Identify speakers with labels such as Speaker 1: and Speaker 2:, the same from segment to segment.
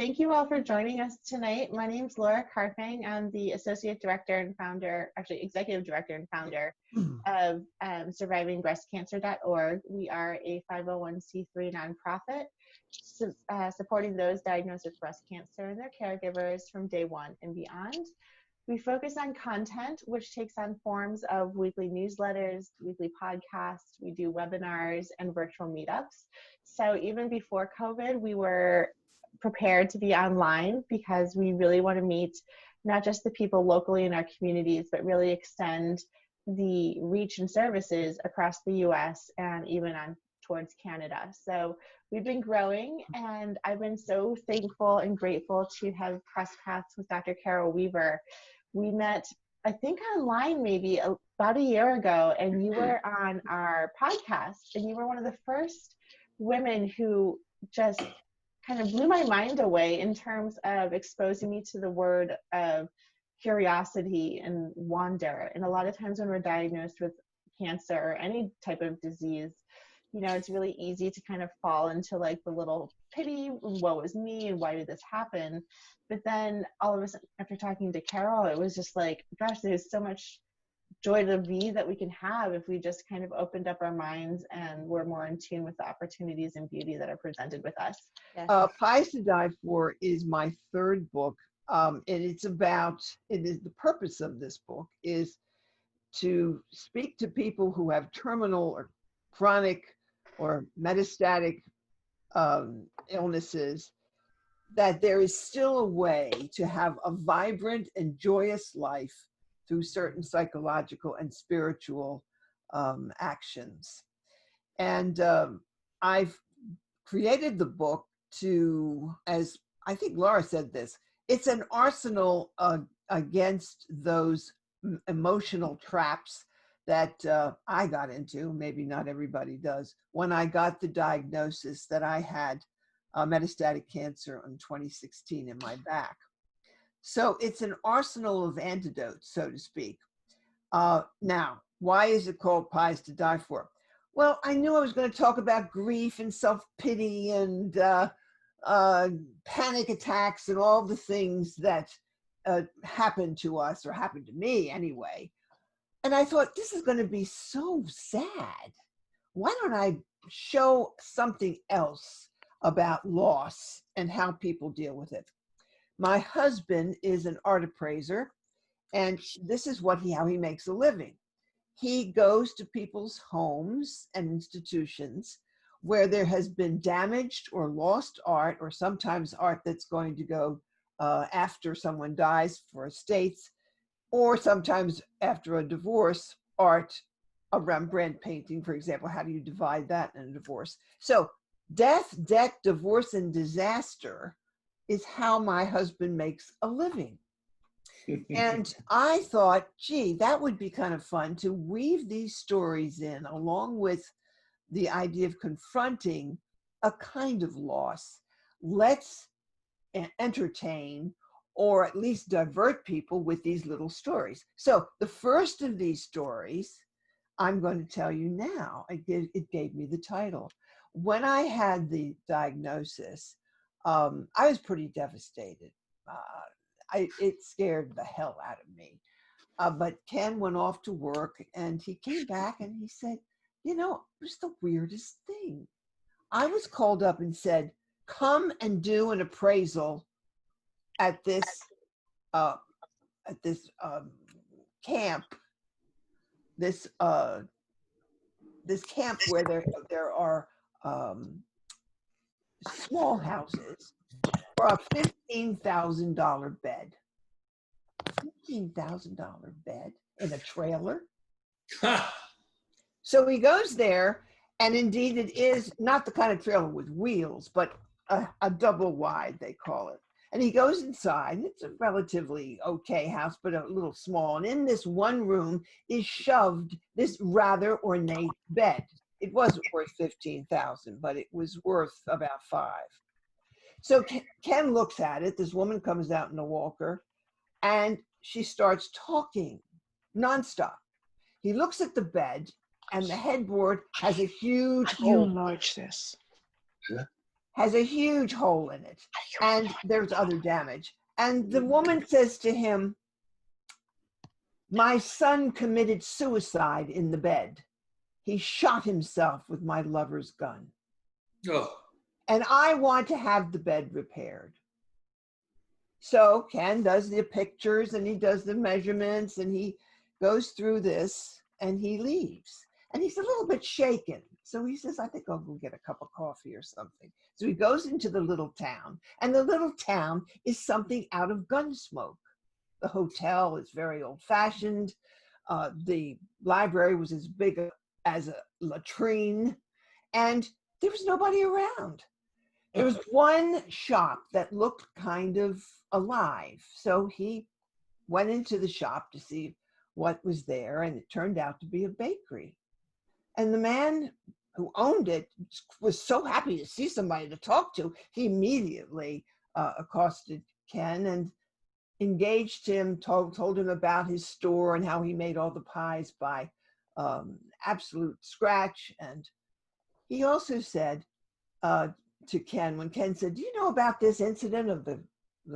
Speaker 1: thank you all for joining us tonight. My name's Laura Carfang. I'm the Associate Director and Founder, actually Executive Director and Founder of survivingbreastcancer.org. We are a 501c3 nonprofit supporting those diagnosed with breast cancer and their caregivers from day one and beyond. We focus on content, which takes on forms of weekly newsletters, weekly podcasts, we do webinars and virtual meetups. So even before COVID, we were prepared to be online because we really want to meet not just the people locally in our communities, but really extend the reach and services across the US and even on towards Canada. So we've been growing, and I've been so thankful and grateful to have crossed paths with Dr. Carol Weaver. We met, I think, online maybe about a year ago, and you were on our podcast, and you were one of the first women who just kind of blew my mind away in terms of exposing me to the word of curiosity and wonder. And a lot of times when we're diagnosed with cancer or any type of disease, you know, it's really easy to kind of fall into like the little pity, woe is me, and why did this happen? But then all of a sudden, after talking to Carol, it was just like, gosh, there's so much joy to be that we can have if we just kind of opened up our minds and we're more in tune with the opportunities and beauty that are presented with us.
Speaker 2: Yes. Pies to Die For is my third book. And the purpose of this book is to speak to people who have terminal or chronic or metastatic illnesses, that there is still a way to have a vibrant and joyous life through certain psychological and spiritual actions. And I've created the book to, as I think Laura said this, it's an arsenal against those emotional traps that I got into, maybe not everybody does, when I got the diagnosis that I had metastatic cancer in 2016 in my back. So it's an arsenal of antidotes, so to speak. Now, why is it called Pies to Die For? Well, I knew I was going to talk about grief and self-pity and panic attacks and all the things that happened to us, or happened to me anyway. And I thought, this is going to be so sad. Why don't I show something else about loss and how people deal with it? My husband is an art appraiser, and this is how he makes a living. He goes to people's homes and institutions where there has been damaged or lost art, or sometimes art that's going to go after someone dies for estates, or sometimes after a divorce, art, a Rembrandt painting, for example. How do you divide that in a divorce? So death, debt, divorce, and disaster is how my husband makes a living. And I thought, gee, that would be kind of fun to weave these stories in, along with the idea of confronting a kind of loss. Let's entertain, or at least divert people with these little stories. So the first of these stories, I'm going to tell you now. It gave me the title. When I had the diagnosis, I was pretty devastated. It scared the hell out of me. But Ken went off to work, and he came back and he said, you know, it was the weirdest thing. I was called up and said, come and do an appraisal at this camp, this camp where there are small houses for a $15,000 bed. $15,000 bed in a trailer. So he goes there, and indeed it is not the kind of trailer with wheels, but a double wide, they call it. And he goes inside, and it's a relatively okay house, but a little small. And in this one room is shoved this rather ornate bed. It wasn't worth $15,000, but it was worth about $5,000. So Ken looks at it. This woman comes out in a walker, and she starts talking nonstop. He looks at the bed, and the headboard has a huge hole.
Speaker 3: You enlarge this.
Speaker 4: Yeah.
Speaker 2: has a huge hole in it, and there's other damage. And the woman says to him, "My son committed suicide in the bed. He shot himself with my lover's gun.
Speaker 3: Oh.
Speaker 2: And I want to have the bed repaired." So Ken does the pictures and he does the measurements and he goes through this and he leaves. And he's a little bit shaken. So he says, "I think I'll go get a cup of coffee or something." So he goes into the little town, and the little town is something out of Gunsmoke. The hotel is very old fashioned. The library was as big as a latrine, and there was nobody around. There was one shop that looked kind of alive. So he went into the shop to see what was there, and it turned out to be a bakery. And the man who owned it was so happy to see somebody to talk to, he immediately accosted Ken and engaged him, told him about his store and how he made all the pies by absolute scratch. And he also said to Ken, when Ken said, "Do you know about this incident of the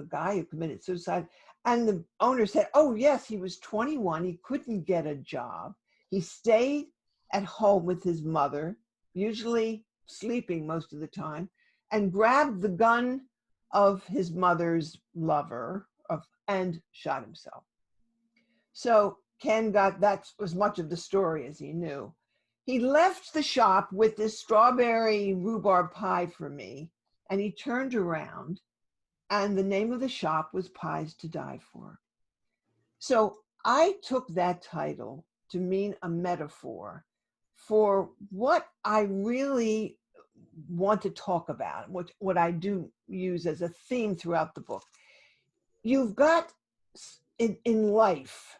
Speaker 2: guy who committed suicide?" And the owner said, "Oh, yes, he was 21. He couldn't get a job. He stayed at home with his mother, usually sleeping most of the time, and grabbed the gun of his mother's lover and shot himself." So Ken got that as much of the story as he knew. He left the shop with this strawberry rhubarb pie for me, and he turned around, and the name of the shop was Pies to Die For. So I took that title to mean a metaphor for what I really want to talk about, what I do use as a theme throughout the book. You've got, in life,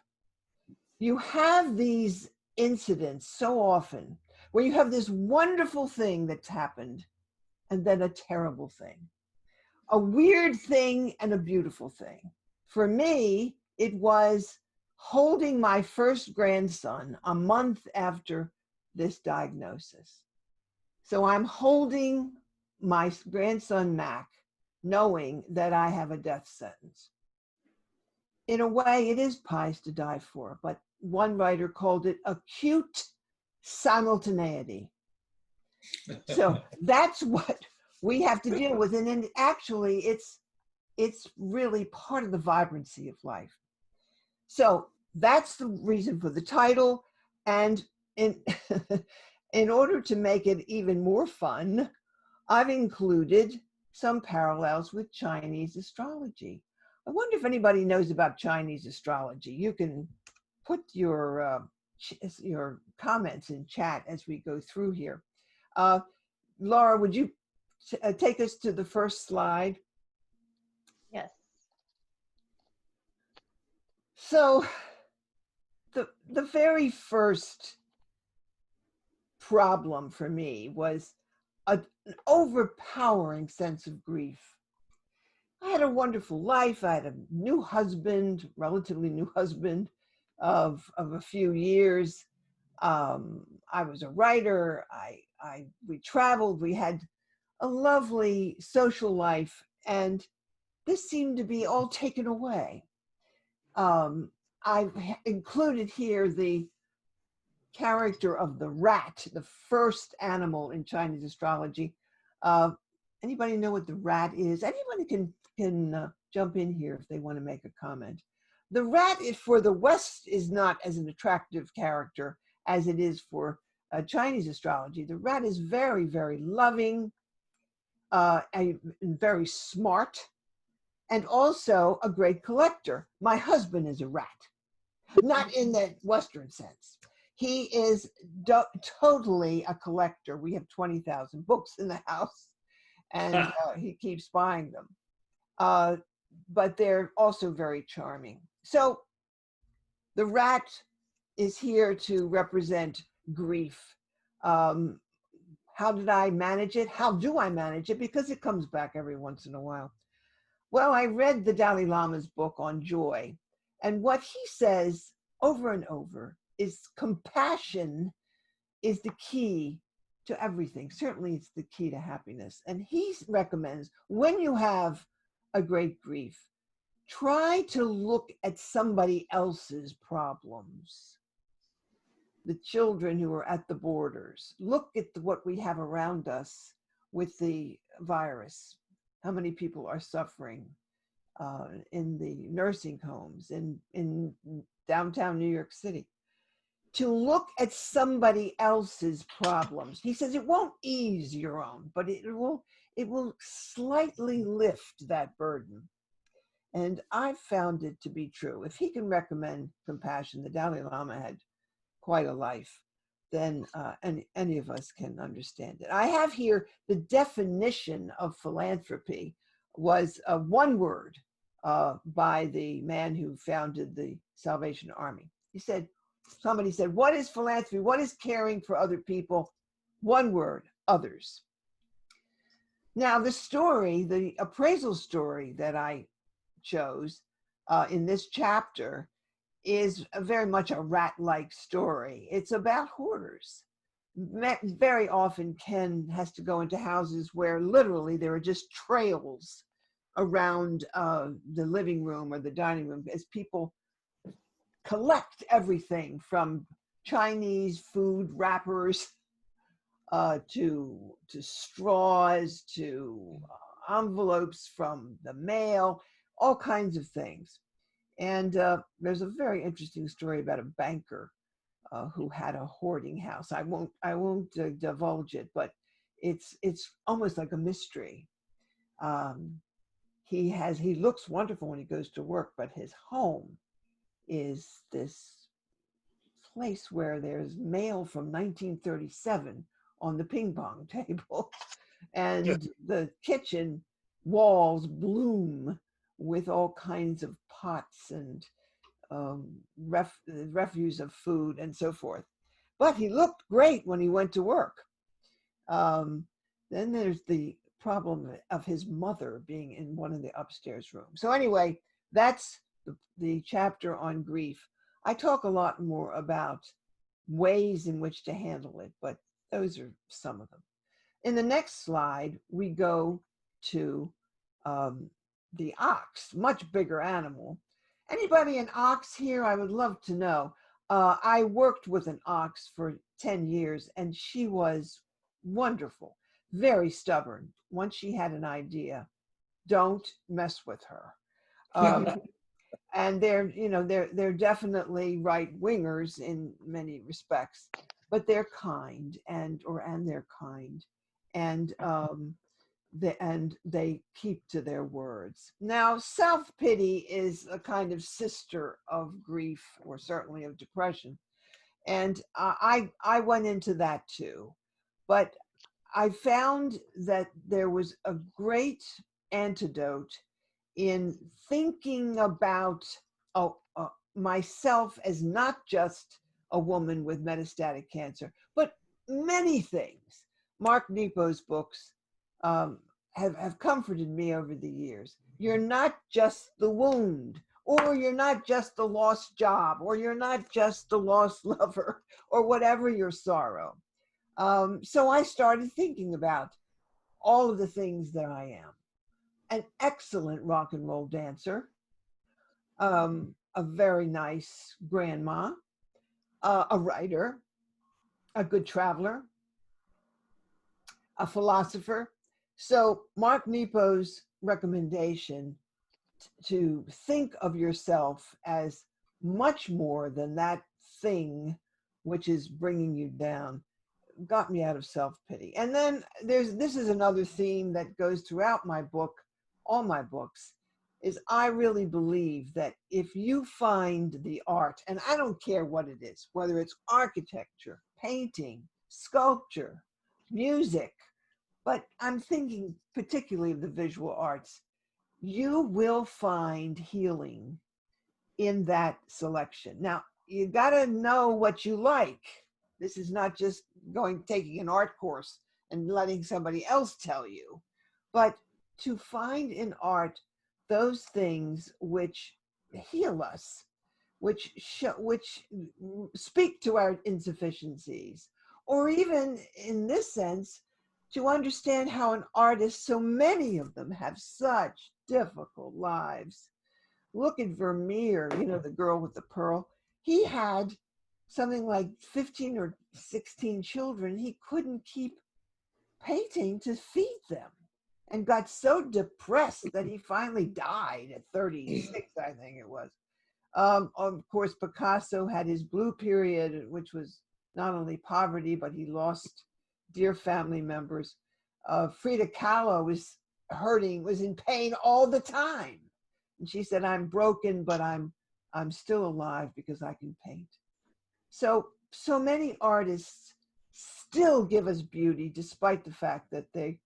Speaker 2: you have these incidents so often where you have this wonderful thing that's happened and then a terrible thing, a weird thing and a beautiful thing. For me, it was holding my first grandson a month after this diagnosis. So I'm holding my grandson, Mac, knowing that I have a death sentence. In a way, it is pies to die for, but one writer called it acute simultaneity. So that's what we have to deal with. And actually, it's really part of the vibrancy of life. So that's the reason for the title. And in, in order to make it even more fun, I've included some parallels with Chinese astrology. I wonder if anybody knows about Chinese astrology. You can put your comments in chat as we go through here. Laura, would you take us to the first slide?
Speaker 1: Yes.
Speaker 2: So the very first problem for me was an overpowering sense of grief. I had a wonderful life. I had a new husband, relatively new husband of a few years. I was a writer. We traveled. We had a lovely social life, and this seemed to be all taken away. I've included here the character of the rat, the first animal in Chinese astrology. Anybody know what the rat is? Anybody can jump in here if they want to make a comment. The rat for the West is not as an attractive character as it is for Chinese astrology. The rat is very, very loving and very smart, and also a great collector. My husband is a rat, not in the Western sense. He is totally a collector. We have 20,000 books in the house, and he keeps buying them. But they're also very charming. So the rat is here to represent grief. How did I manage it? How do I manage it? Because it comes back every once in a while. Well, I read the Dalai Lama's book on joy, and what he says over and over is compassion is the key to everything. Certainly it's the key to happiness. And he recommends when you have a great grief, try to look at somebody else's problems. The children who are at the borders. Look at what we have around us with the virus. How many people are suffering in the nursing homes in downtown New York City? To look at somebody else's problems. He says it won't ease your own, but it will slightly lift that burden. And I've found it to be true. If he can recommend compassion, the Dalai Lama had quite a life, then any of us can understand it. I have here the definition of philanthropy was one word by the man who founded the Salvation Army. He said, somebody said, what is philanthropy? What is caring for other people? One word, others. Now, the story, the appraisal story that I chose in this chapter is very much a rat-like story. It's about hoarders. Very often Ken has to go into houses where literally there are just trails around the living room or the dining room as people collect everything from Chinese food wrappers to straws to envelopes from the mail, all kinds of things. And there's a very interesting story about a banker who had a hoarding house. I won't divulge it, but it's almost like a mystery. He looks wonderful when he goes to work, but his home is this place where there's mail from 1937 on the ping pong table, and the kitchen walls bloom with all kinds of pots and refuse of food and so forth. But he looked great when he went to work. Then there's the problem of his mother being in one of the upstairs rooms. So anyway, that's the chapter on grief. I talk a lot more about ways in which to handle it, but those are some of them. In the next slide, we go to the ox, much bigger animal. Anybody an ox here? I would love to know. I worked with an ox for 10 years, and she was wonderful, very stubborn. Once she had an idea, don't mess with her. And they're definitely right wingers in many respects, but they're kind and they're kind, and they keep to their words. Now, self-pity is a kind of sister of grief, or certainly of depression, and I went into that too, but I found that there was a great antidote in thinking about myself as not just a woman with metastatic cancer, but many things. Mark Nepo's books have comforted me over the years. You're not just the wound, or you're not just the lost job, or you're not just the lost lover, or whatever your sorrow. So I started thinking about all of the things that I am. An excellent rock and roll dancer, a very nice grandma, a writer, a good traveler, a philosopher. So Mark Nepo's recommendation to think of yourself as much more than that thing which is bringing you down got me out of self-pity. And then this is another theme that goes throughout my book, all my books, is I really believe that if you find the art, and I don't care what it is, whether it's architecture, painting, sculpture, music, but I'm thinking particularly of the visual arts, you will find healing in that selection. Now, you got to know what you like. This is not just taking an art course and letting somebody else tell you, but to find in art those things which heal us, which speak to our insufficiencies, or even in this sense, to understand how an artist, so many of them have such difficult lives. Look at Vermeer, you know, the girl with the pearl. He had something like 15 or 16 children. He couldn't keep painting to feed them and got so depressed that he finally died at 36, I think it was. Of course, Picasso had his blue period, which was not only poverty, but he lost dear family members. Frida Kahlo was hurting, was in pain all the time. And she said, I'm broken, but I'm still alive because I can paint. So many artists still give us beauty despite the fact that they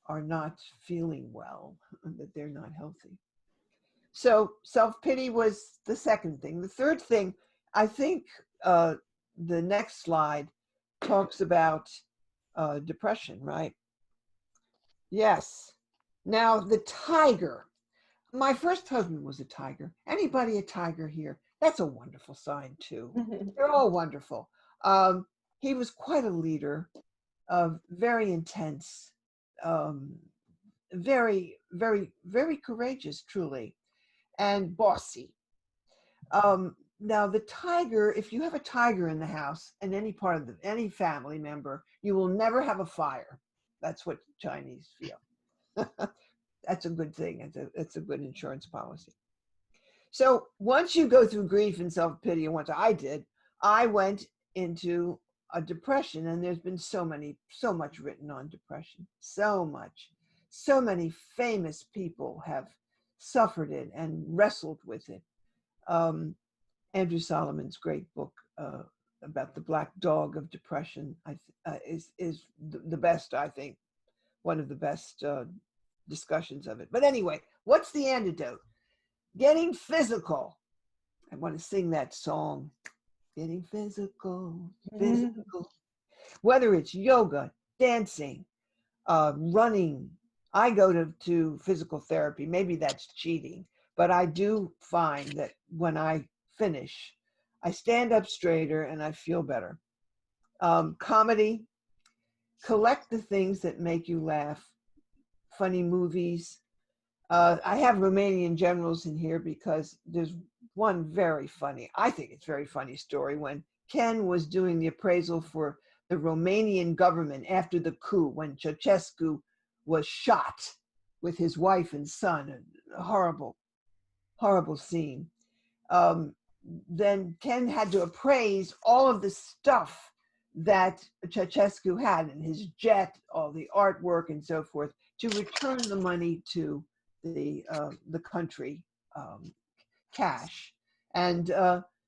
Speaker 2: are not feeling well, that they're not healthy. So self-pity was the second thing. The third thing, I think the next slide talks about depression, right? Yes. Now the tiger. My first husband was a tiger. Anybody a tiger here? That's a wonderful sign too. They're all wonderful. He was quite a leader, very intense, very, very, very courageous, truly, and bossy. Now the tiger, if you have a tiger in the house and any part of any family member, you will never have a fire. That's what Chinese feel. That's a good thing. It's a good insurance policy. So once you go through grief and self-pity, and once I did, I went into a depression, and there's been so much written on depression, so much. So many famous people have suffered it and wrestled with it. Andrew Solomon's great book about the black dog of depression is the best, I think, one of the best discussions of it. But anyway, what's the antidote? Getting physical. I want to sing that song. Getting physical, physical. Whether it's yoga, dancing, running. I go to physical therapy. Maybe that's cheating, but I do find that when I finish, I stand up straighter and I feel better. Comedy, collect the things that make you laugh. Funny movies. I have Romanian generals in here because there's one very funny, I think it's very funny story when Ken was doing the appraisal for the Romanian government after the coup, when Ceausescu was shot with his wife and son. A horrible, horrible scene. Then Ken had to appraise all of the stuff that Ceausescu had in his jet, all the artwork and so forth, to return the money to the country, cash. And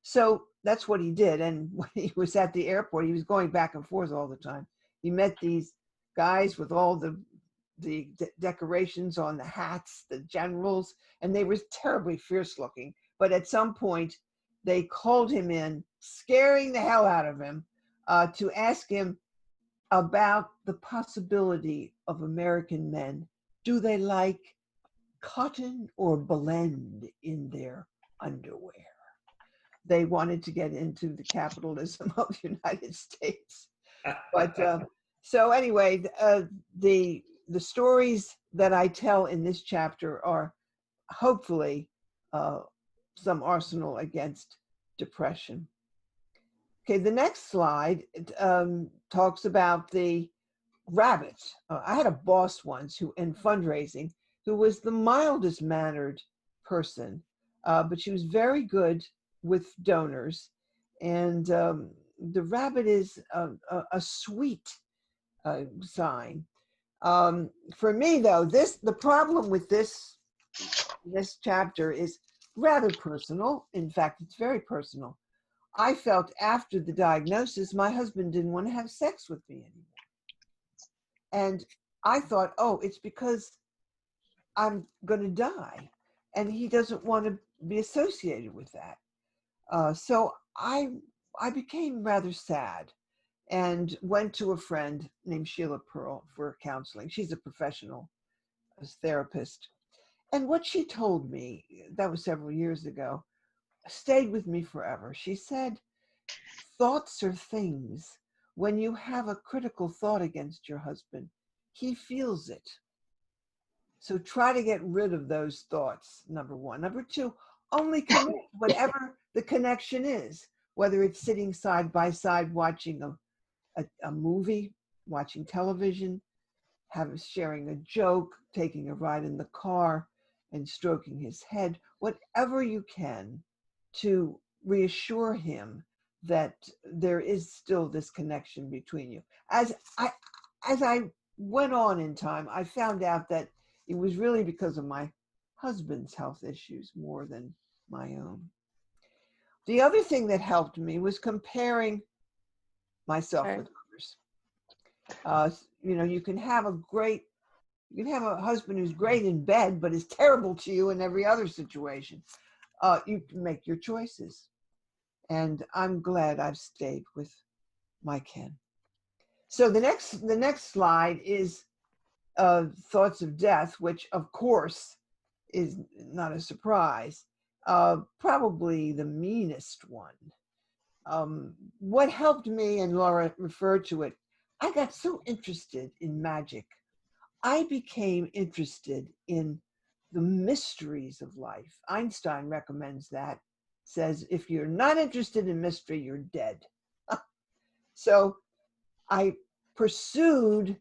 Speaker 2: so that's what he did. And when he was at the airport, he was going back and forth all the time. He met these guys with all the decorations on the hats, the generals, and they were terribly fierce looking. But at some point, they called him in, scaring the hell out of him, to ask him about the possibility of American men. Do they like cotton or blend in their underwear? They wanted to get into the capitalism of the United States. But so anyway, the stories that I tell in this chapter are hopefully some arsenal against depression. Okay, the next slide talks about the rabbit. I had a boss once who, in fundraising, who was the mildest mannered person, but she was very good with donors. And the rabbit is a sweet sign. For me, though, the problem with this chapter is rather personal. In fact, it's very personal. I felt after the diagnosis, my husband didn't want to have sex with me anymore. And I thought, oh, it's because I'm going to die. And he doesn't want to be associated with that. So I became rather sad and went to a friend named Sheila Pearl for counseling. She's a professional therapist. And what she told me, that was several years ago, stayed with me forever. She said, thoughts are things. when you have a critical thought against your husband, he feels it. So try to get rid of those thoughts, number one. Number two, only connect whatever the connection is, whether it's sitting side by side watching a movie, watching television, sharing a joke, taking a ride in the car and stroking his head, whatever you can to reassure him that there is still this connection between you. As I went on in time, I found out that it was really because of my husband's health issues more than my own. The other thing that helped me was comparing myself with others. You can have a husband who's great in bed, but is terrible to you in every other situation. You can make your choices. And I'm glad I've stayed with my Ken. So the next slide is thoughts of death, which of course is not a surprise. Probably the meanest one. What helped me, and Laura referred to it, I got so interested in magic. I became interested in the mysteries of life. Einstein recommends that, says if you're not interested in mystery, you're dead. So I pursued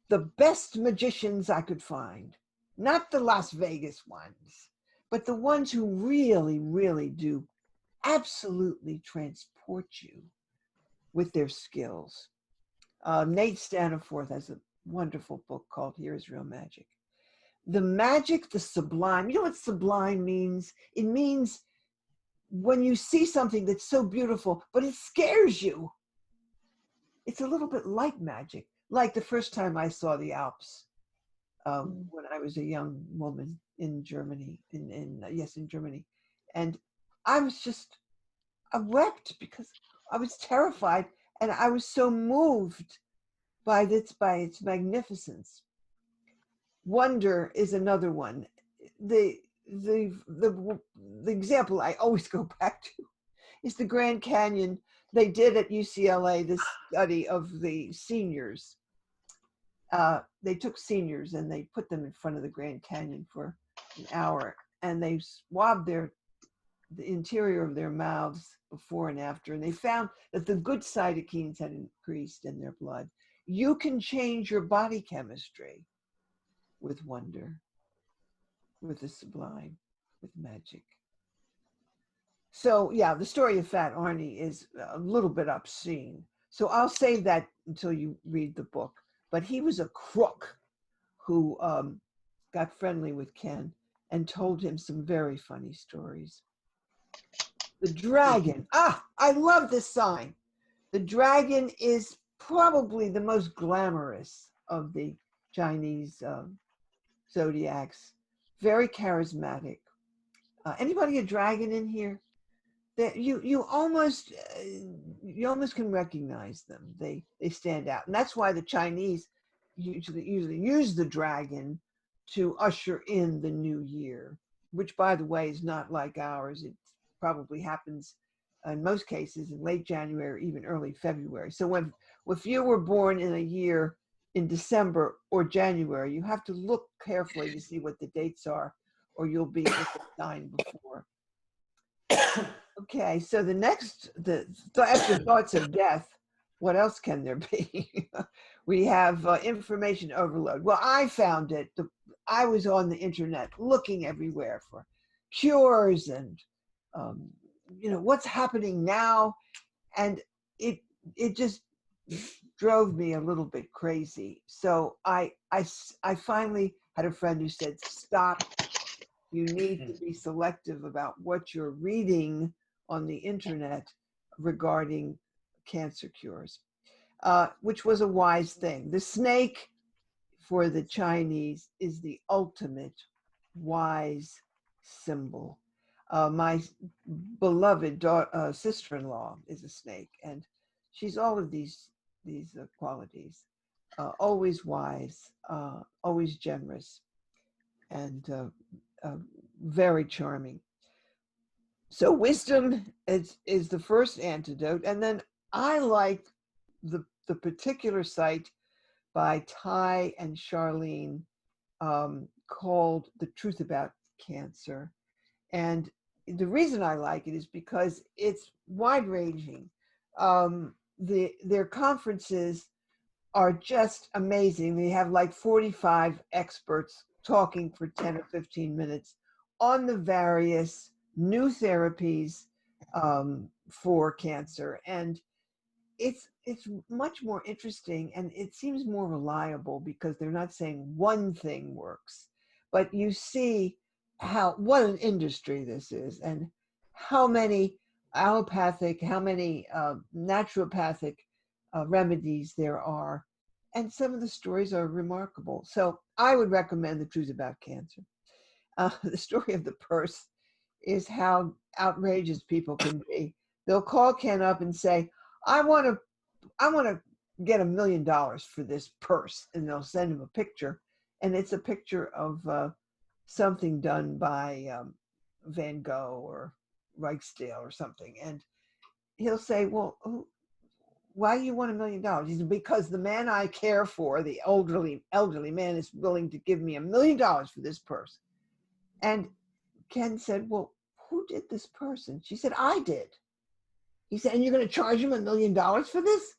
Speaker 2: the best magicians I could find, not the Las Vegas ones, but the ones who really, really do absolutely transport you with their skills. Nate Staniforth has a wonderful book called Here is Real Magic. The magic, the sublime. You know what sublime means? It means when you see something that's so beautiful, but it scares you. It's a little bit like magic, like the first time I saw the Alps when I was a young woman in Germany, in Germany. And I wept because I was terrified, and I was so moved by its magnificence. Wonder is another one. The example I always go back to is the Grand Canyon. They did at UCLA this study of the seniors. They took seniors and they put them in front of the Grand Canyon for an hour, and they swabbed the interior of their mouths before and after, and they found that the good cytokines had increased in their blood. You can change your body chemistry with wonder, with the sublime, with magic. So yeah, the story of Fat Arnie is a little bit obscene. So I'll save that until you read the book. But he was a crook who got friendly with Ken and told him some very funny stories. The dragon. I love this sign. The dragon is probably the most glamorous of the Chinese zodiacs. Very charismatic. Anybody a dragon in here? That you almost can recognize them. They stand out, and that's why the Chinese usually use the dragon to usher in the new year, which, by the way, is not like ours. It probably happens in most cases in late January or even early February. So if you were born in a year in December or January, you have to look carefully to see what the dates are, or you'll be just a sign before. Okay, so after thoughts of death, what else can there be? We have information overload. Well, I found it. I was on the internet looking everywhere for cures and what's happening now, and it just drove me a little bit crazy. So I finally had a friend who said, "Stop. You need to be selective about what you're reading on the internet regarding cancer cures," which was a wise thing. The snake for the Chinese is the ultimate wise symbol. My beloved sister-in-law is a snake, and she's all of these qualities. Always wise, always generous, and very charming. So wisdom is the first antidote, and then I like the particular site by Ty and Charlene, called The Truth About Cancer. And the reason I like it is because it's wide ranging. Their conferences are just amazing. They have like 45 experts talking for 10 or 15 minutes on the various new therapies for cancer. And it's much more interesting, and it seems more reliable because they're not saying one thing works, but you see what an industry this is, and how many allopathic, how many naturopathic remedies there are, and some of the stories are remarkable. So I would recommend The Truth About Cancer. The story of the purse is how outrageous people can be. They'll call Ken up and say, I want to get $1 million for this purse, and they'll send him a picture, and it's a picture of something done by Van Gogh or Reichsdale or something, and he'll say, well, why do you want $1 million? He said, because the man I care for, the elderly man, is willing to give me $1 million for this purse. And Ken said, well, who did this purse? And she said, I did. He said, and you're going to charge him $1 million for this?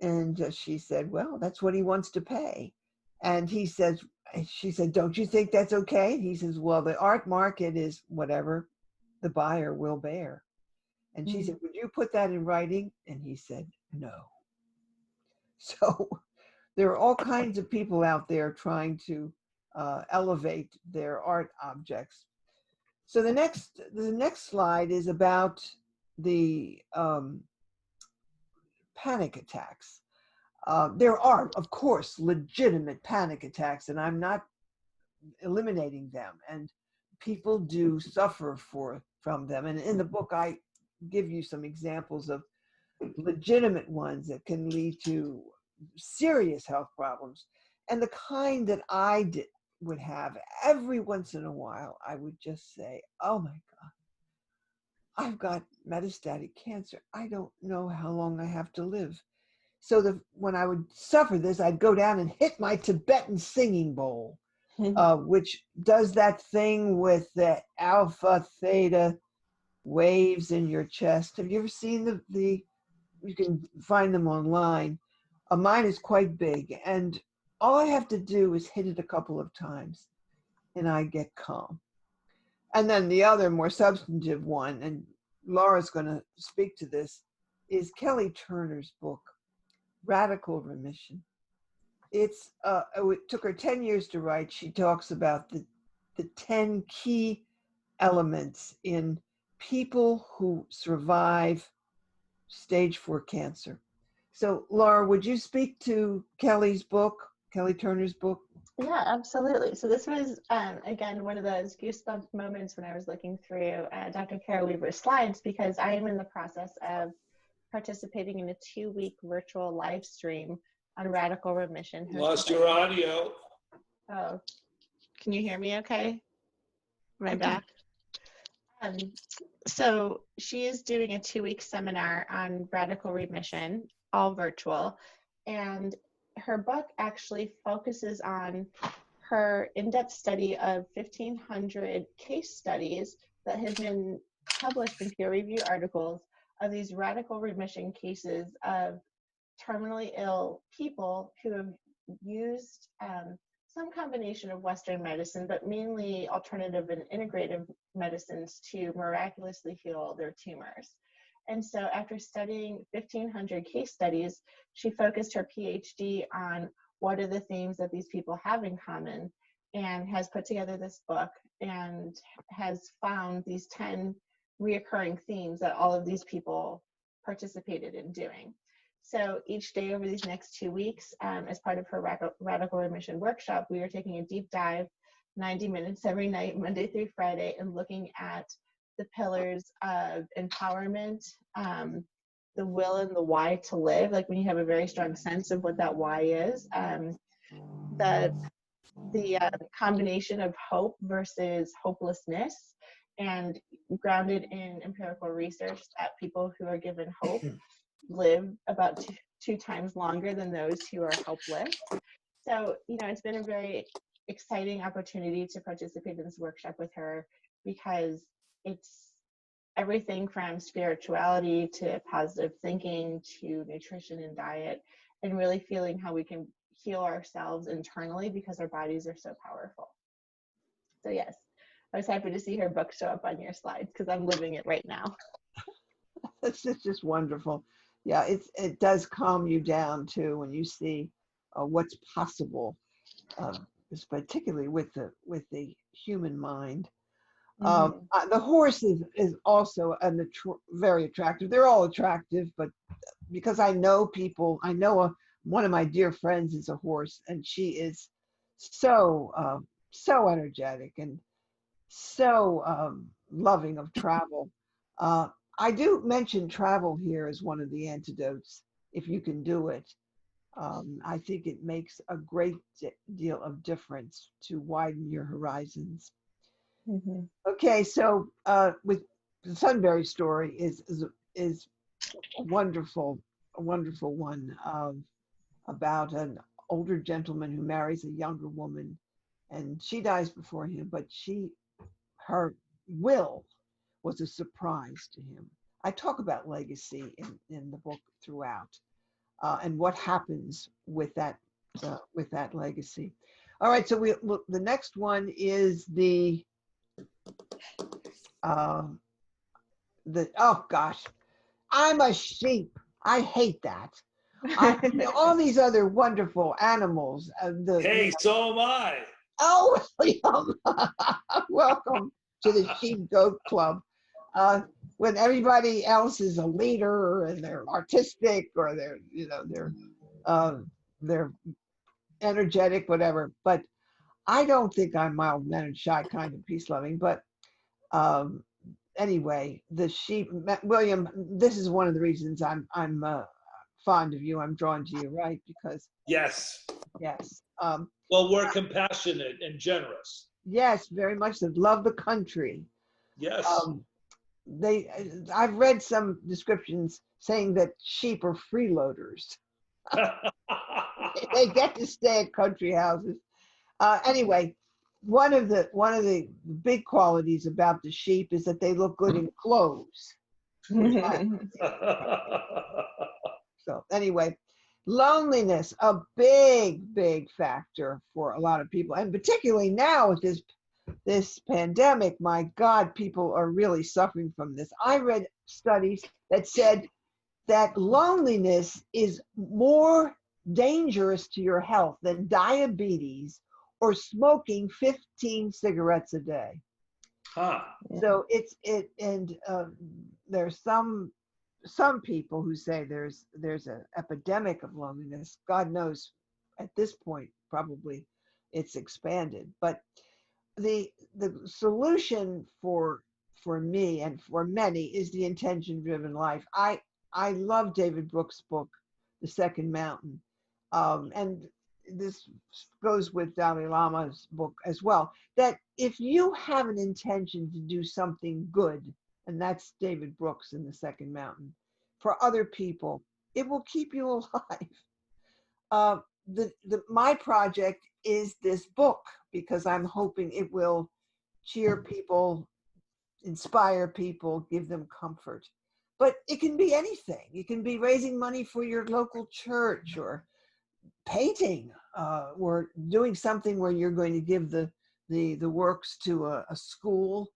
Speaker 2: And she said, well, that's what he wants to pay. And she said, don't you think that's okay? And he says, well, the art market is whatever the buyer will bear. And she said, would you put that in writing? And he said, no. So there are all kinds of people out there trying to elevate their art objects. So the next slide is about the panic attacks. There are, of course, legitimate panic attacks, and I'm not eliminating them. And people do suffer from them. And in the book, I give you some examples of legitimate ones that can lead to serious health problems. And the kind that would have every once in a while, I would just say, oh my God, I've got metastatic cancer. I don't know how long I have to live. So when I would suffer this, I'd go down and hit my Tibetan singing bowl, which does that thing with the alpha, theta waves in your chest. Have you ever seen you can find them online. Mine is quite big, and all I have to do is hit it a couple of times, and I get calm. And then the other more substantive one, and Laura's going to speak to this, is Kelly Turner's book, Radical Remission. It took her 10 years to write. She talks about the 10 key elements in people who survive stage 4 cancer. So Laura, would you speak to Kelly Turner's book?
Speaker 1: Yeah, absolutely. So this was, again, one of those goosebump moments when I was looking through Dr. Kara Weaver's slides, because I am in the process of participating in a 2-week virtual live stream on radical remission.
Speaker 3: Lost your audio.
Speaker 1: Oh, can you hear me okay? Am I back? So she is doing a 2-week seminar on radical remission, all virtual. And her book actually focuses on her in-depth study of 1,500 case studies that have been published in peer-reviewed articles of these radical remission cases of terminally ill people who have used some combination of Western medicine, but mainly alternative and integrative medicines to miraculously heal their tumors. And so after studying 1,500 case studies, she focused her PhD on what are the themes that these people have in common, and has put together this book and has found these 10 reoccurring themes that all of these people participated in doing. So each day over these next 2 weeks, as part of her radical remission workshop, we are taking a deep dive, 90 minutes every night, Monday through Friday, and looking at the pillars of empowerment, the will and the why to live, like when you have a very strong sense of what that why is, the combination of hope versus hopelessness, and grounded in empirical research that people who are given hope live about 2 times longer than those who are helpless. So, it's been a very exciting opportunity to participate in this workshop with her, because it's everything from spirituality to positive thinking to nutrition and diet, and really feeling how we can heal ourselves internally because our bodies are so powerful. So yes, I was happy to see her book show up on your slides because I'm living it right now.
Speaker 2: It's just wonderful. Yeah, it does calm you down too when you see what's possible, particularly with the human mind. The horse is also very attractive. They're all attractive, but because I know people, one of my dear friends is a horse, and she is so energetic and so loving of travel. Uh, I do mention travel here as one of the antidotes, if you can do it. I think it makes a great deal of difference to widen your horizons.
Speaker 1: Mm-hmm.
Speaker 2: Okay, so with the Sunbury story is a wonderful one, about an older gentleman who marries a younger woman, and she dies before him, but her will was a surprise to him. I talk about legacy in the book throughout, and what happens with that legacy. All right, so the next one is oh gosh, I'm a sheep. I hate that. All these other wonderful animals.
Speaker 3: Hey, so am I.
Speaker 2: Oh, William, welcome to the Sheep Goat Club. When everybody else is a leader and they're artistic or they're energetic, whatever. But I don't think I'm mild-mannered, shy, kind, and peace-loving. But um, anyway, the sheep, William. This is one of the reasons I'm fond of you. I'm drawn to you, right? Because
Speaker 3: yes.
Speaker 2: Well,
Speaker 3: we're compassionate and generous.
Speaker 2: Yes, very much so. Love the country.
Speaker 3: Yes.
Speaker 2: I've read some descriptions saying that sheep are freeloaders. They get to stay at country houses. Anyway, one of the big qualities about the sheep is that they look good in clothes. So anyway, loneliness, a big factor for a lot of people, and particularly now with this pandemic. My God, people are really suffering from this. I read studies that said that loneliness is more dangerous to your health than diabetes or smoking 15 cigarettes a day.
Speaker 3: Huh.
Speaker 2: So there's some people who say there's an epidemic of loneliness. God knows at this point probably it's expanded, but the solution for me and for many is the intention driven life. I love David Brooks' book, The Second Mountain, and this goes with Dalai Lama's book as well, that if you have an intention to do something good, and that's David Brooks in The Second Mountain, for other people, it will keep you alive. My project is this book because I'm hoping it will cheer people, inspire people, give them comfort. But it can be anything. It can be raising money for your local church, or painting, or doing something where you're going to give the works to a school.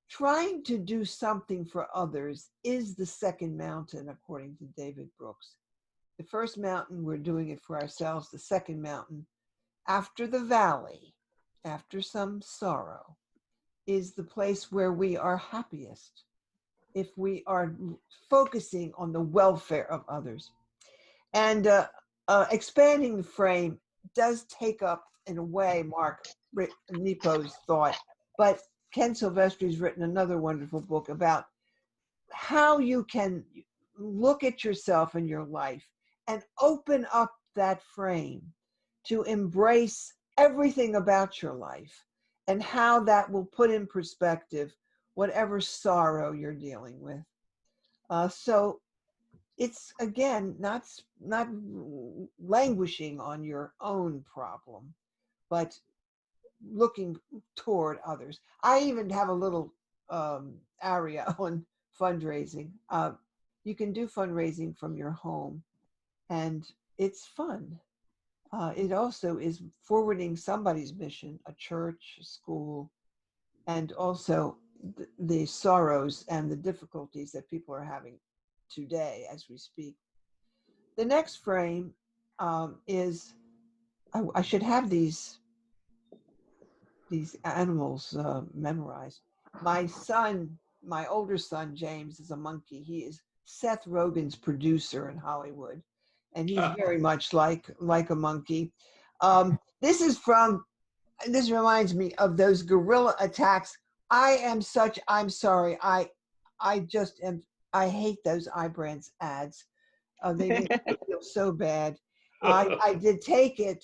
Speaker 2: Trying to do something for others is the second mountain, according to David Brooks. The first mountain, we're doing it for ourselves. The second mountain, after the valley, after some sorrow, is the place where we are happiest, if we are focusing on the welfare of others. And expanding the frame does take up, in a way, Mark Nepo's thought, but Ken Silvestri's written another wonderful book about how you can look at yourself and your life and open up that frame to embrace everything about your life, and how that will put in perspective whatever sorrow you're dealing with. So it's again not languishing on your own problem, but looking toward others. I even have a little area on fundraising. You can do fundraising from your home, and it's fun. It also is forwarding somebody's mission, a church, a school, and also the sorrows and the difficulties that people are having today as we speak. The next frame is, I should have these animals memorized. My son, my older son, James, is a monkey. He is Seth Rogen's producer in Hollywood, and he's very much like a monkey. This reminds me of those guerrilla attacks. I'm sorry. I just am, I hate those iBrands ads. They make me feel so bad. I did take it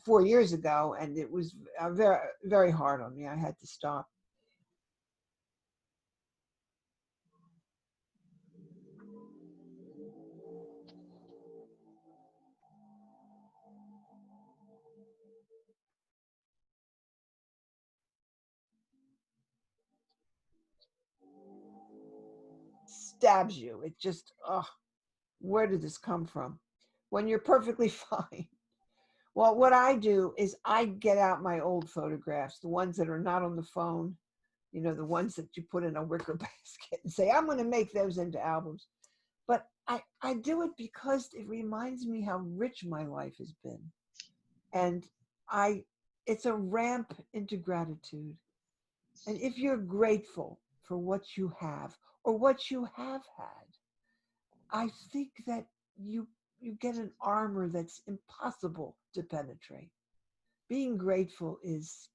Speaker 2: 4 years ago, and it was very, very hard on me. I had to stop. Stabs you. It just, oh, where did this come from? When you're perfectly fine. Well, what I do is I get out my old photographs, the ones that are not on the phone, the ones that you put in a wicker basket, and say, I'm going to make those into albums. But I do it because it reminds me how rich my life has been. And it's a ramp into gratitude. And if you're grateful for what you have or what you have had, I think that you get an armor that's impossible to penetrate. Being grateful is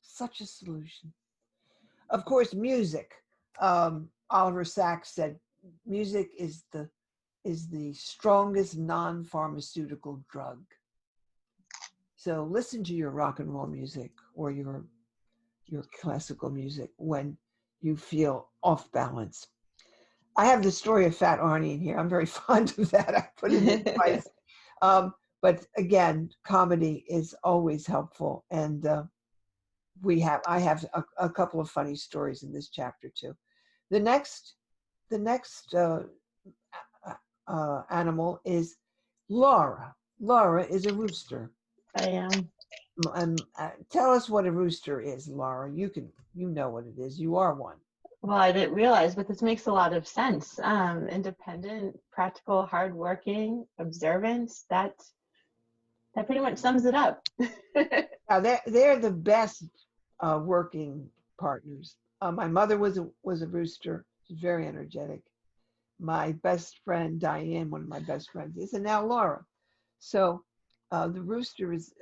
Speaker 2: such a solution. Of course, music. Oliver Sacks said, music is the strongest non-pharmaceutical drug. So listen to your rock and roll music or your classical music when you feel off balance. I have the story of Fat Arnie in here. I'm very fond of that. I put it in twice. But again, comedy is always helpful. And I have a couple of funny stories in this chapter too. The next animal is Laura. Laura is a rooster.
Speaker 1: I am.
Speaker 2: Tell us what a rooster is, Laura. You know what it is. You are one.
Speaker 1: Well, I didn't realize, but this makes a lot of sense. Independent, practical, hardworking, observant. That pretty much sums it up.
Speaker 2: Now they're the best working partners. My mother was a rooster. She's very energetic. My best friend Diane, one of my best friends, is, and now Laura. So the rooster is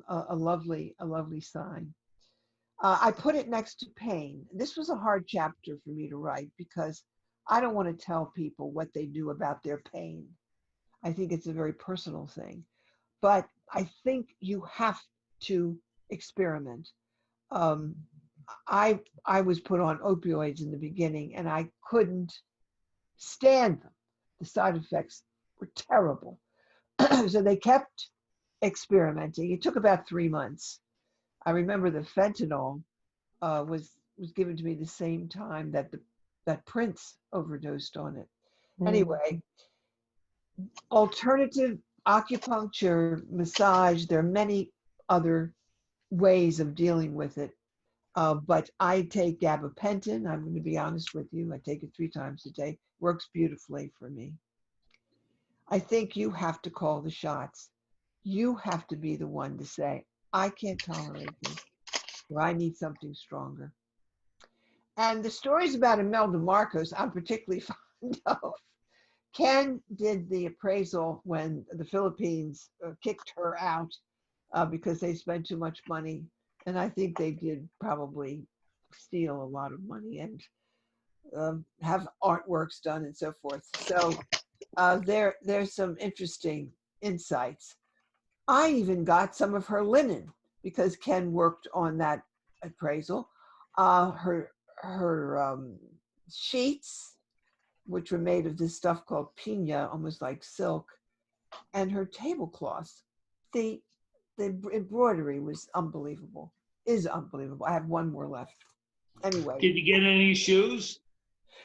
Speaker 2: a lovely sign. I put it next to pain. This was a hard chapter for me to write because I don't want to tell people what they do about their pain. I think it's a very personal thing. But I think you have to experiment. I was put on opioids in the beginning and I couldn't stand them. The side effects were terrible. So they kept experimenting. It took about 3 months. I remember the fentanyl was given to me the same time that Prince overdosed on it. Anyway, alternative acupuncture, massage, there are many other ways of dealing with it. But I take gabapentin. I'm going to be honest with you. I take it 3 times a day. Works beautifully for me. I think you have to call the shots. You have to be the one to say, I can't tolerate this, or I need something stronger. And the stories about Imelda Marcos, I'm particularly fond of. Ken did the appraisal when the Philippines kicked her out because they spent too much money. And I think they did probably steal a lot of money and have artworks done and so forth. So there's some interesting insights. I even got some of her linen because Ken worked on that appraisal. Her sheets, which were made of this stuff called piña, almost like silk, and her tablecloths. The embroidery was unbelievable, is unbelievable. I have one more left. Anyway.
Speaker 3: Did you get any shoes?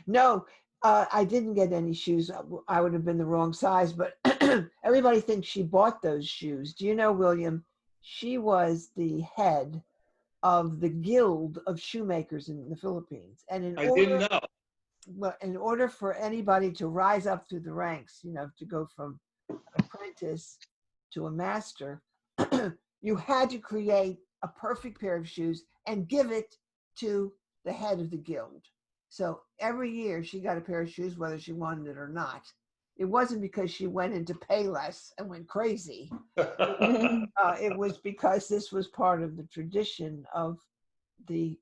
Speaker 2: No, I didn't get any shoes. I would have been the wrong size, but everybody thinks she bought those shoes. Do you know, William, she was the head of the Guild of Shoemakers in the Philippines. And
Speaker 3: I didn't know.
Speaker 2: in order for anybody to rise up through the ranks, to go from apprentice to a master, you had to create a perfect pair of shoes and give it to the head of the guild. So every year she got a pair of shoes, whether she wanted it or not. It wasn't because she went into Payless and went crazy. It was because this was part of the tradition of the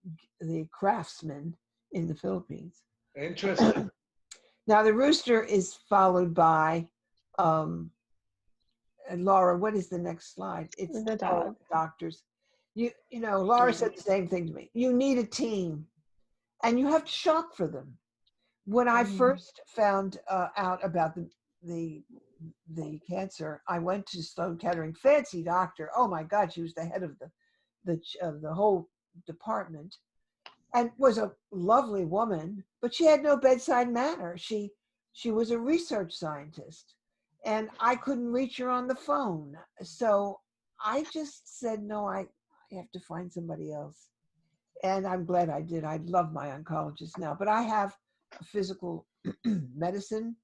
Speaker 2: craftsmen in the Philippines.
Speaker 3: Interesting.
Speaker 2: Now the rooster is followed by, and Laura, what is the next slide? It's
Speaker 1: The dog.
Speaker 2: Doctors. Laura said the same thing to me. You need a team, and you have to shop for them. When I first found out about the cancer, I went to Sloan Kettering, fancy doctor. Oh my God, she was the head of the whole department, and was a lovely woman, but she had no bedside manner. She was a research scientist, and I couldn't reach her on the phone. So I just said, no, I have to find somebody else. And I'm glad I did. I love my oncologist now, but I have a physical medicine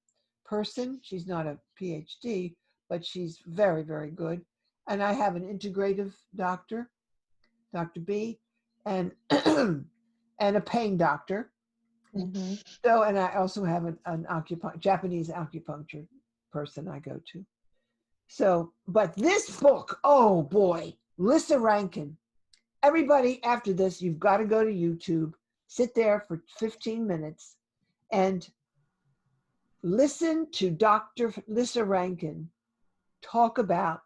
Speaker 2: person. She's not a PhD, but she's very, very good. And I have an integrative doctor, Dr. B, and and a pain doctor.
Speaker 1: Mm-hmm.
Speaker 2: So, and I also have an Japanese acupuncture person I go to. So, but this book, oh boy, Lissa Rankin. Everybody, after this, you've got to go to YouTube, sit there for 15 minutes, and listen to Dr. Lissa Rankin talk about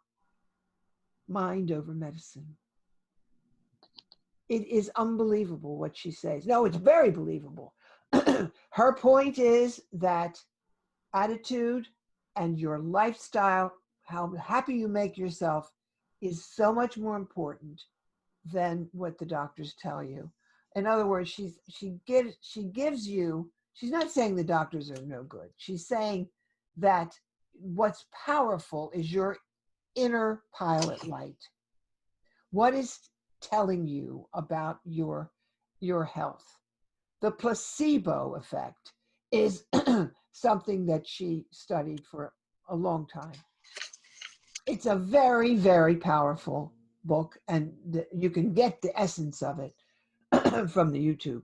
Speaker 2: mind over medicine. It is unbelievable what she says. No, it's very believable. Her point is that attitude and your lifestyle, how happy you make yourself, is so much more important than what the doctors tell you. In other words, she gives you, she's not saying the doctors are no good. She's saying that what's powerful is your inner pilot light. What is telling you about your health? The placebo effect is something that she studied for a long time. It's a very, very powerful book, and you can get the essence of it from the YouTube.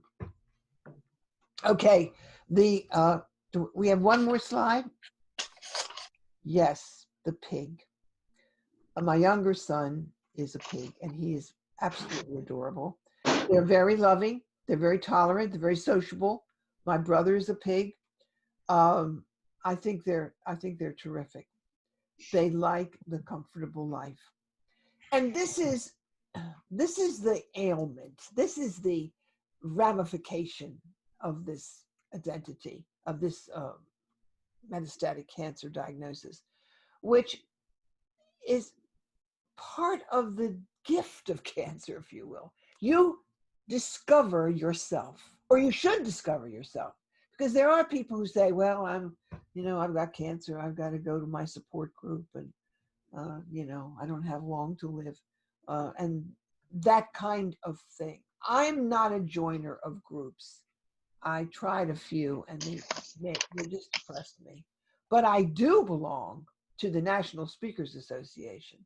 Speaker 2: Okay, we have one more slide. Yes, the pig. My younger son is a pig, and he is absolutely adorable. They're very loving. They're very tolerant. They're very sociable. My brother is a pig. I think they're terrific. They like the comfortable life. And this is the ailment. This is the ramification of this identity, of this metastatic cancer diagnosis, which is part of the gift of cancer, if you will. You discover yourself, or you should discover yourself, because there are people who say, well, I've got cancer. I've got to go to my support group, and I don't have long to live, and that kind of thing. I'm not a joiner of groups. I tried a few, and they just depressed me. But I do belong to the National Speakers Association,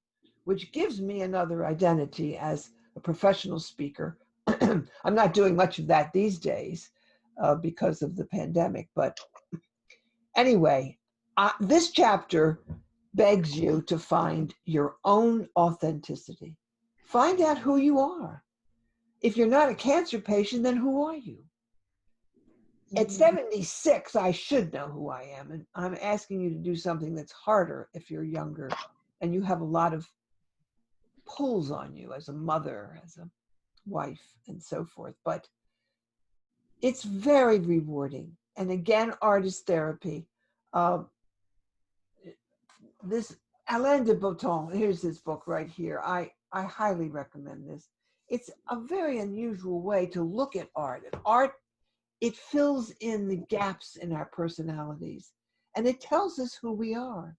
Speaker 2: which gives me another identity as a professional speaker. I'm not doing much of that these days because of the pandemic. But anyway, this chapter begs you to find your own authenticity. Find out who you are. If you're not a cancer patient, then who are you? At 76, I should know who I am. And I'm asking you to do something that's harder if you're younger and you have a lot of pulls on you as a mother, as a wife, and so forth. But it's very rewarding And again, art is therapy. Uh, this Alain de Botton, here's his book right here. I highly recommend this. It's a very unusual way to look at art. And art, it fills in the gaps in our personalities, and it tells us who we are.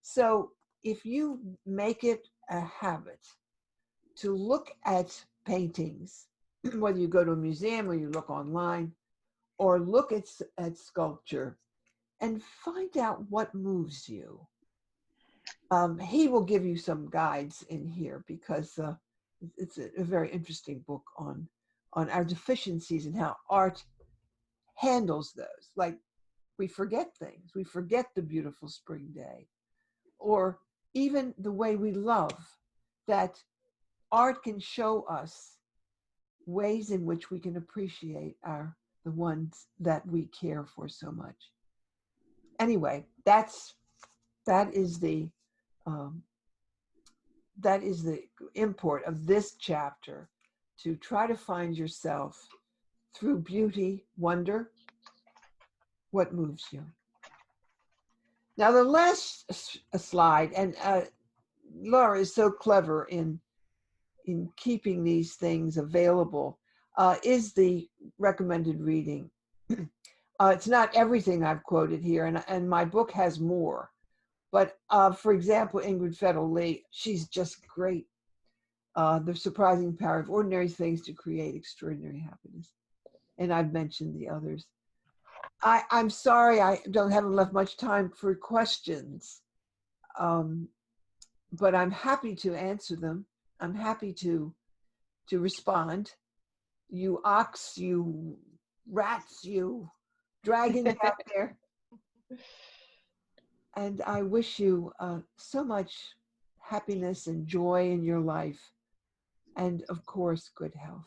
Speaker 2: So if you make it a habit to look at paintings, whether you go to a museum or you look online, or look at sculpture, and find out what moves you. He will give you some guides in here because it's a very interesting book on our deficiencies and how art handles those. Like, we forget things. We forget the beautiful spring day, or even the way we love, that art can show us ways in which we can appreciate the ones that we care for so much. Anyway, that is the um, that is the import of this chapter, to try to find yourself through beauty, wonder, what moves you. Now, the last slide, and Laura is so clever in keeping these things available, is the recommended reading. It's not everything I've quoted here, and my book has more. But for example, Ingrid Fettel Lee, she's just great. The Surprising Power of Ordinary Things to Create Extraordinary Happiness. And I've mentioned the others. I'm sorry I haven't left much time for questions, but I'm happy to answer them. I'm happy to respond. You ox, you rats, you dragons out there. And I wish you so much happiness and joy in your life. And of course, good health.